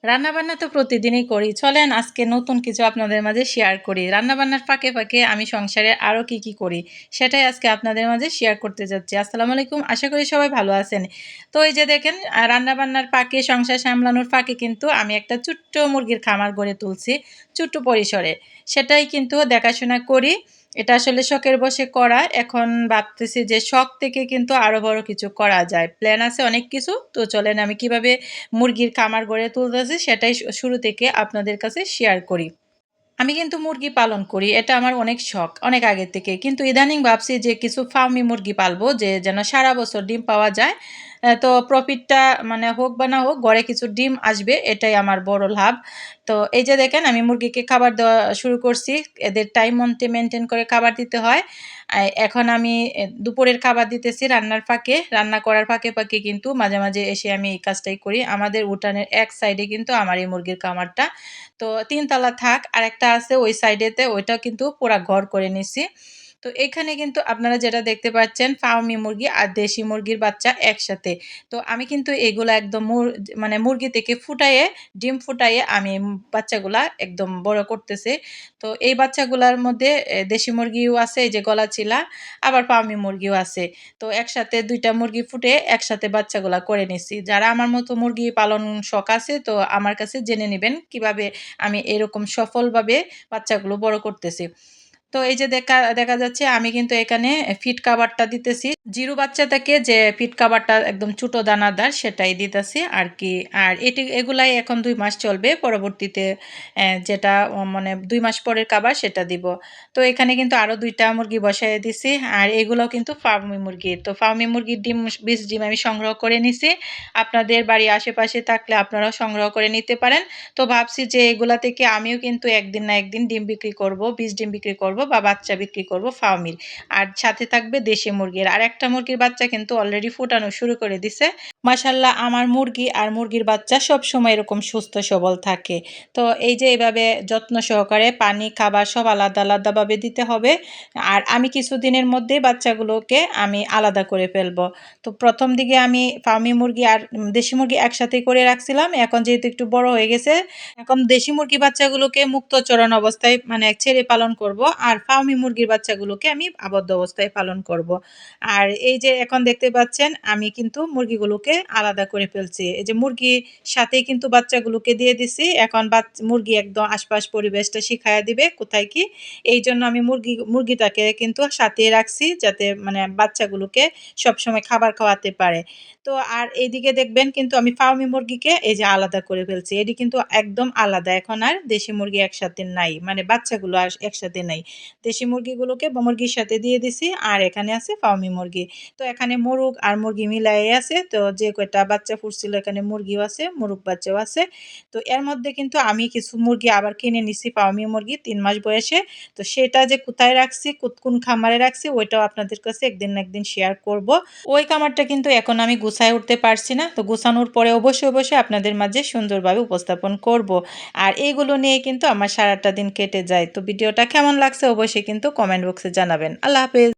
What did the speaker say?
রান্নাবান্না তো প্রতিদিনই করি। চলেন আজকে নতুন কিছু আপনাদের মাঝে শেয়ার করি। রান্নাবান্নার ফাঁকে, ফাঁকে আমি সংসারে আরো কি, কি করি সেটাই আজকে আপনাদের মাঝে শেয়ার করতে যাচ্ছি। আসসালামু আলাইকুম। আশা করি সবাই ভালো আছেন। তো এই যে দেখেন রান্নাবান্নার ফাঁকে, সংসার সামলানোর ফাঁকে কিন্তু আমি একটা ছোট্ট মুরগির খামার গড়ে তুলছি, ছোট্ট পরিসরে। সেটাই কিন্তু দেখাশোনা করি। এটা আসলে শখের বশে করা। এখন ভাবতেছি যে শখ থেকে কিন্তু আরো বড় কিছু করা যায়। প্ল্যান আছে অনেক কিছু। তো চলেন আমি কিভাবে মুরগির খামার গড়ে তুলতেছি সেটাই শুরু থেকে আপনাদের কাছে শেয়ার করি। আমি কিন্তু মুরগি পালন করি। এটা আমার অনেক শখ, অনেক আগে থেকে। কিন্তু ইদানিং ভাবছি যে কিছু ফার্মি মুরগি পালবো যে যেন সারা বছর ডিম পাওয়া যায়। তো প্রফিটটা মানে হোক বা না হোক ঘরে কিছু ডিম আসবে এটাই আমার বড় লাভ। তো এই যে দেখেন আমি মুরগিকে খাবার দেওয়া শুরু করছি। এদের টাইম মেইনটেইন করে খাবার দিতে হয়। এখন আমি দুপুরের খাবার দিতেছি রান্নার ফাঁকে। রান্না করার ফাঁকে, ফাঁকে কিন্তু মাঝে, মাঝে এসে আমি এই কাজটাই করি। আমাদের উঠানের এক সাইডে কিন্তু আমার এই মুরগির খামারটা। তো ৩ তলা থাক আরেকটা আছে ওই সাইডেতে ওইটাও কিন্তু পুরা ঘর করে নিছি। তো এখানে কিন্তু আপনারা যেটা দেখতে পাচ্ছেন ফার্মি মুরগি আর দেশি মুরগির বাচ্চা একসাথে। তো আমি কিন্তু এগুলা একদম মানে মুরগি থেকে ফুটায়ে ডিম ফুটাইয়ে আমি বাচ্চাগুলা একদম বড় করতেছি। তো এই বাচ্চাগুলার মধ্যে দেশি মুরগিও আছে এই যে গলাচিলা আবার ফার্মি মুরগিও আছে। তো একসাথে ২ টা মুরগি ফুটে একসাথে বাচ্চাগুলা করে নিছি। যারা আমার মতো মুরগি পালন শখ আছে তো আমার কাছে জেনে নিবেন কিভাবে আমি এরকম সফলভাবে বাচ্চাগুলো বড় করতেছি। তো এই যে দেখা যাচ্ছে আমি কিন্তু এখানে ফিড কাভারটা দিতেছি। জিরো বাচ্চা থেকে যে ফিড কাভারটা একদম ছোট দানাদার সেটাই দিতেছি আরকি। আর এগুলাই এখন ২ মাস চলবে। পরবর্তীতে যেটা মানে ২ মাস পরের খাবার সেটা দিব। তো এখানে কিন্তু আরো ২ টা মুরগি বসায় দিছি। আর এগুলাও কিন্তু ফার্মি মুরগি। তো ফার্মি মুরগির ডিম ২০ ডিম আমি সংগ্রহ করে নিছি। আপনাদের বাড়ির আশেপাশে থাকলে আপনারাও সংগ্রহ করে নিতে পারেন। তো ভাবছি যে এগুলা থেকে আমিও কিন্তু একদিন না একদিন ডিম বিক্রি করব, ২০ ডিম বিক্রি করব বা বাচ্চা বিক্রি করব ফার্মির। আর সাথে থাকবে দেশি মুরগির। আর একটা মুরগির বাচ্চা কিন্তু অলরেডি ফুটানো শুরু করে দিছে। মাশাআল্লাহ আমার মুরগি আর মুরগির বাচ্চা সবসময় এরকম সুস্থ সবল থাকে। তো এই যে এভাবে যত্ন সহকারে পানি, খাবার সব আলাদা, আলাদাভাবে দিতে হবে। আর আমি কিছুদিনের মধ্যেই বাচ্চাগুলোকে আমি আলাদা করে ফেলবো। তো ১ম দিকে আমি ফার্মি মুরগি আর দেশি মুরগি একসাথে করে রাখছিলাম। এখন যেহেতু একটু বড় হয়ে গেছে, এখন দেশি মুরগি বাচ্চাগুলোকে মুক্তচরণ অবস্থায় মানে ছেড়ে পালন করব। আর ফার্মি মুরগির বাচ্চাগুলোকে আমি আবদ্ধ অবস্থায় পালন করব। আর এই যে এখন দেখতে পাচ্ছেন আমি কিন্তু মুরগিগুলোকে আলাদা করে ফেলছি। এই যে মুরগির সাথেই কিন্তু বাচ্চাগুলোকে দিয়ে দিছি। এখন মুরগি একদম আশপাশ পরিবেশটা শিখাইয়া দিবে কোথায় কি। এইজন্য আমি মুরগিটাকে কিন্তু সাথেই রাখছি যাতে মানে বাচ্চাগুলোকে সবসময় খাবার খাওয়াতে পারে। তো আর এইদিকে দেখবেন কিন্তু আমি ফার্মি মুরগিকে এই যে আলাদা করে ফেলছি। এটি কিন্তু একদম আলাদা। এখন আর দেশি মুরগি একসাথে নাই। মানে বাচ্চাগুলো আর একসাথে নাই। দেশি মুরগিগুলোকে মুরগির সাথে দিয়ে দিছি। আর এখানে আছে ফার্মি মুরগি। তো এখানে মোরগ আর মুরগি মিলায়ে আছে। তো যে কয়টা বাচ্চা ফুটছিল এখানে মুরগিও আছে, মোরগ বাচ্চাও আছে। তো এর মধ্যে কিন্তু আমি কিছু মুরগি আবার কিনে নিছি ফার্মি মুরগি ৩ মাস বয়সে। তো সেটা যে কোথায় রাখছি, কোন খামারে রাখছি ওইটাও আপনাদের কাছে একদিন না একদিন শেয়ার করব। ওই খামারটা কিন্তু এখন আমি গুছায় উঠতে পারছি না। তো গুছানোর পরে অবশ্যই, অবশ্যই আপনাদের মাঝে সুন্দরভাবে উপস্থাপন করব। আর এইগুলো নিয়ে কিন্তু আমার সারাটা দিন কেটে যায়। তো ভিডিওটা কেমন লাগছে অবশ্যই কিন্তু কমেন্ট বক্সে জানাবেন। আল্লাহ হাফেজ।